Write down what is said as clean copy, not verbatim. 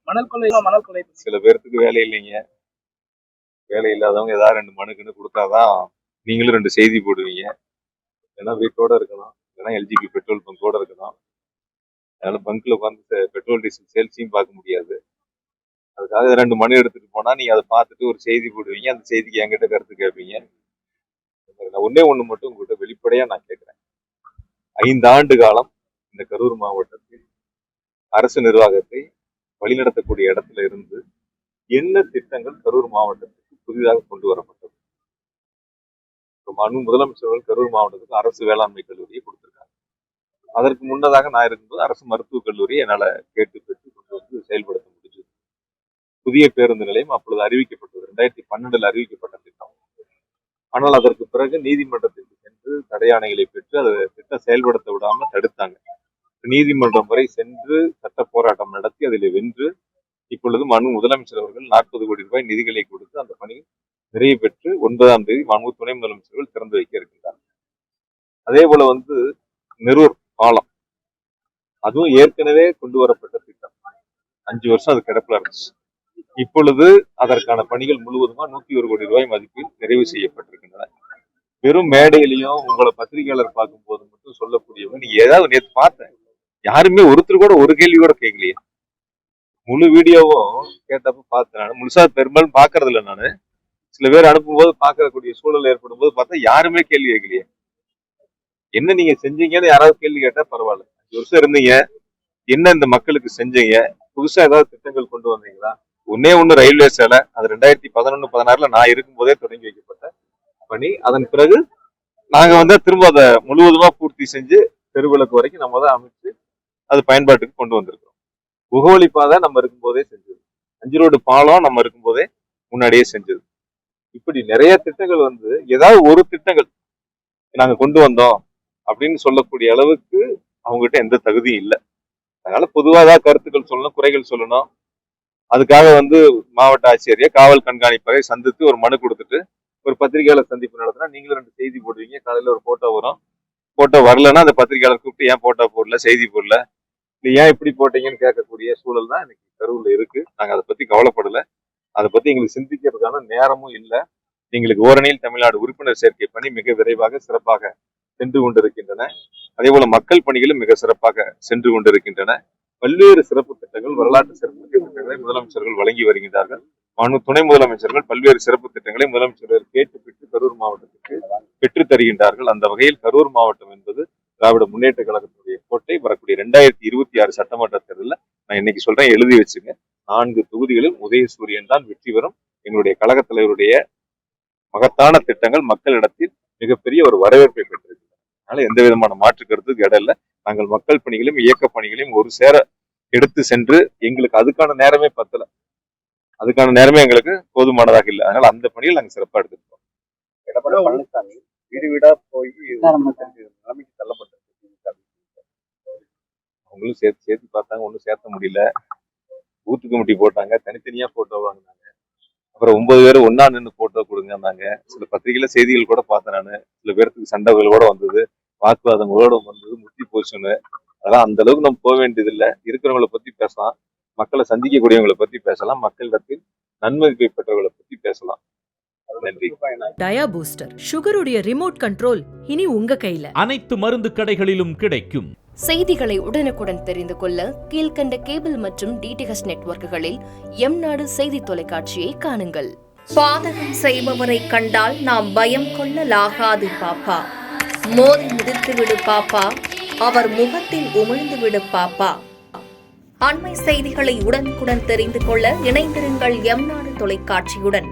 மணல் கொள்ளை சில பேர்த்துக்கு வேலை இல்லைங்க. வேலை இல்லாதவங்க ஏதாவது 2 மனுக்குன்னு கொடுத்தாதான் நீங்களும் 2 செய்தி போடுவீங்க. ஏன்னா வீட்டோட இருக்கணும், இல்லைன்னா எல்ஜிபி பெட்ரோல் பங்கோட இருக்கணும். அதனால பங்க்ல உட்காந்து பெட்ரோல் டீசல் சேல்ஸையும் பார்க்க முடியாது. அதுக்காக 2 மனு எடுத்துட்டு போனா நீங்க அதை பார்த்துட்டு ஒரு செய்தி போடுவீங்க. அந்த செய்திக்கு என்கிட்ட கருத்து கேட்பீங்க. நான் ஒன்னே ஒண்ணு மட்டும் உங்ககிட்ட வெளிப்படையா நான் கேட்கிறேன். 5 ஆண்டு காலம் இந்த கரூர் மாவட்டத்தில் அரசு நிர்வாகத்தை வழிநடத்தக்கூடிய இடத்துல இருந்து என்ன திட்டங்கள் கரூர் மாவட்டத்துக்கு புதிதாக கொண்டு வரப்பட்டது? முதலமைச்சர்கள் கரூர் மாவட்டத்துக்கு அரசு வேளாண்மை கல்லூரியை கொடுத்திருக்காங்க. அதற்கு முன்னதாக நான் இருக்கும்போது அரசு மருத்துவக் கல்லூரியை என்னால கேட்டு பெற்று கொண்டு வந்து செயல்படுத்த முடிஞ்சது. புதிய பேருந்து நிலையம் அப்பொழுது அறிவிக்கப்பட்டது. 2012 அறிவிக்கப்பட்ட திட்டம். ஆனால் அதற்கு பிறகு நீதிமன்றத்திற்கு சென்று தடையாணைகளை பெற்று அதை திட்டம் செயல்படுத்த விடாம தடுத்தாங்க. நீதிமன்றம் வரை சென்று சட்ட போராட்டம் நடத்தி அதில் வென்று இப்பொழுது முதலமைச்சர் அவர்கள் 40 கோடி ரூபாய் நிதிகளை கொடுத்து அந்த பணி நிறைவு பெற்று 9ஆம் தேதி துணை முதலமைச்சர்கள் திறந்து வைக்க இருக்கின்றார். அதே போல நெரூர் பாலம், அதுவும் ஏற்கனவே கொண்டு வரப்பட்ட திட்டம். 5 வருஷம் அது கிடப்பில் இருந்துச்சு. இப்பொழுது அதற்கான பணிகள் முழுவதுமா 101 கோடி ரூபாய் மதிப்பில் நிறைவு செய்யப்பட்டிருக்கின்றன. வெறும் மேடையிலையும் உங்களை பத்திரிகையாளர் பார்க்கும் போது மட்டும் சொல்லக்கூடியவங்க, நீங்க ஏதாவது நேற்று பார்த்தேன், யாருமே ஒருத்தர் கூட ஒரு கேள்வி கூட கேட்கலையே. முழு வீடியோவும் கேட்டப்ப பார்த்தேன். முழுசா பெரும்பாலும் பாக்குறது இல்லை. நானு சில பேர் அனுப்பும்போது பாக்கக்கூடிய சூழல் ஏற்படும் போது பார்த்தா யாருமே கேள்வி கேட்கலையே. என்ன நீங்க செஞ்சீங்கன்னு யாராவது கேள்வி கேட்டா பரவாயில்ல. 5 வருஷம் இருந்தீங்க, என்ன இந்த மக்களுக்கு செஞ்சீங்க? புதுசா ஏதாவது திட்டங்கள் கொண்டு வந்தீங்களா? ஒன்னே ஒண்ணு ரயில்வே சேலை, அது 2011-16 நான் இருக்கும் போதே தொடங்கி வைக்கப்பட்ட பணி. அதன் பிறகு நாங்க திரும்ப அதை முழுவதுமா பூர்த்தி செஞ்சு தெருவிளக்கு வரைக்கும் நம்ம தான் அமைச்சு அது பயன்பாட்டுக்கு கொண்டு வந்திருக்கோம். முகவலி பாதை நம்ம இருக்கும் போதே செஞ்சது. 5 ரோடு பாலம் நம்ம இருக்கும் போதே முன்னாடியே செஞ்சது. இப்படி நிறைய திட்டங்கள் ஏதாவது ஒரு திட்டங்கள் நாங்க கொண்டு வந்தோம் அப்படின்னு சொல்லக்கூடிய அளவுக்கு அவங்ககிட்ட எந்த தகுதியும் இல்லை. அதனால பொதுவாக கருத்துக்கள் சொல்லணும், குறைகள் சொல்லணும். அதுக்காக மாவட்ட ஆட்சியரையே காவல் கண்காணிப்பதை சந்தித்து ஒரு மனு கொடுத்துட்டு ஒரு பத்திரிகையாளர் சந்திப்பு நடத்தினா நீங்களும் 2 செய்தி போடுவீங்க. காலையில ஒரு போட்டோ வரும். போட்டோ வரலன்னா அந்த பத்திரிகையாளர் கூப்பிட்டு ஏன் போட்டோ போடல, செய்தி போடல, நீ ஏன் இப்படி போட்டீங்கன்னு கேட்கக்கூடிய சூழல் தான் இன்னைக்கு கரூர்ல இருக்கு. நாங்க அதை பத்தி கவலைப்படல. அதை பத்தி எங்களுக்கு சிந்திக்கிறதுக்கான நேரமும் இல்லை. எங்களுக்கு ஓரணியில் தமிழ்நாடு உறுப்பினர் சேர்க்கை பணி மிக விரைவாக சிறப்பாக சென்று கொண்டிருக்கின்றன. அதே போல மக்கள் பணிகளும் மிக சிறப்பாக சென்று கொண்டிருக்கின்றன. பல்வேறு சிறப்பு திட்டங்கள், வரலாற்று சிறப்பு திட்டங்களை முதலமைச்சர்கள் வழங்கி வருகின்றார்கள். துணை முதலமைச்சர்கள் பல்வேறு சிறப்பு திட்டங்களை முதலமைச்சர்கள் கேட்டு பெற்று கரூர் மாவட்டத்திற்கு பெற்றுத் தருகின்றார்கள். அந்த வகையில் கரூர் மாவட்டம் என்பது திராவிட முன்னேற்ற கழகத்தினுடைய கோட்டை. வரக்கூடிய 2026 சட்டமன்ற தேர்தலில் நான் இன்னைக்கு சொல்றேன், எழுதி வச்சுங்க. 4 தொகுதிகளில் உதயசூரியன் தான் வெற்றி பெறும். எங்களுடைய கழக தலைவருடைய மகத்தான திட்டங்கள் மக்களிடத்தில் மிகப்பெரிய ஒரு வரவேற்பை பெற்றிருக்கிறது. அதனால எந்த விதமான மாற்று கருத்துக்கு இடம் இல்லை. நாங்கள் மக்கள் பணிகளையும் இயக்க பணிகளையும் ஒரு சேர எடுத்து சென்று எங்களுக்கு அதுக்கான நேரமே பத்தல. அதுக்கான நேரமே எங்களுக்கு போதுமானதாக இல்லை. அதனால அந்த பணியில் நாங்கள் சிறப்பாக எடுத்துருக்கோம். எடப்பாடி பழனிசாமி வீடு வீடா போய் நிலைமைக்கு தள்ளப்பட்டிருக்கு. அவங்களும் சேர்த்து பார்த்தாங்க, ஒன்றும் சேர்த்த முடியல. பூத்து கமிட்டி போட்டாங்க, தனித்தனியா போட்டோ வாங்கினாங்க. அப்புறம் 9 பேர் ஒன்னா நின்று போட்டோ கொடுங்கன்னாங்க. சில பத்திரிகையில செய்திகள் கூட பார்த்தேன் நானு. சில பேருக்கு சண்டைகளோட வந்தது, வாக்குவாதங்களோட வந்தது, முத்தி போச்சுன்னு. அதெல்லாம் அந்த அளவுக்கு நம்ம போக வேண்டியதில்லை. இருக்கிறவங்களை பத்தி பேசலாம், மக்களை சந்திக்கக்கூடியவங்களை பத்தி பேசலாம், மக்களிடத்தில் நன்மதிப்பை பெற்றவர்களை பத்தி பேசலாம். நன்றி. டயா பூஸ்டர், சுகருடைய ரிமோட் கண்ட்ரோல் இனி உங்க கையில. அனைத்து மருந்து கடைகளிலும் கிடைக்கும். செய்திகளை உடனுக்குடன் தெரிந்து கொள்ள கீழ்கண்ட கேபிள் மற்றும் டிடிஎச் நெட்வொர்க்குகளில் எம்நாடு செய்தி தொலைக்காட்சியை காணுங்கள். பாதகம் செய்பவரை கண்டால் நாம் பயம் கொள்ளலாகாது பாப்பா. மோதி மிதித்துவிடு பாப்பா, அவர் முகத்தில் உமிழ்ந்துவிடு பாப்பா. அண்மை செய்திகளை உடனுக்குடன் தெரிந்து கொள்ள இணைந்திருங்கள் எம்நாடு தொலைக்காட்சியுடன்.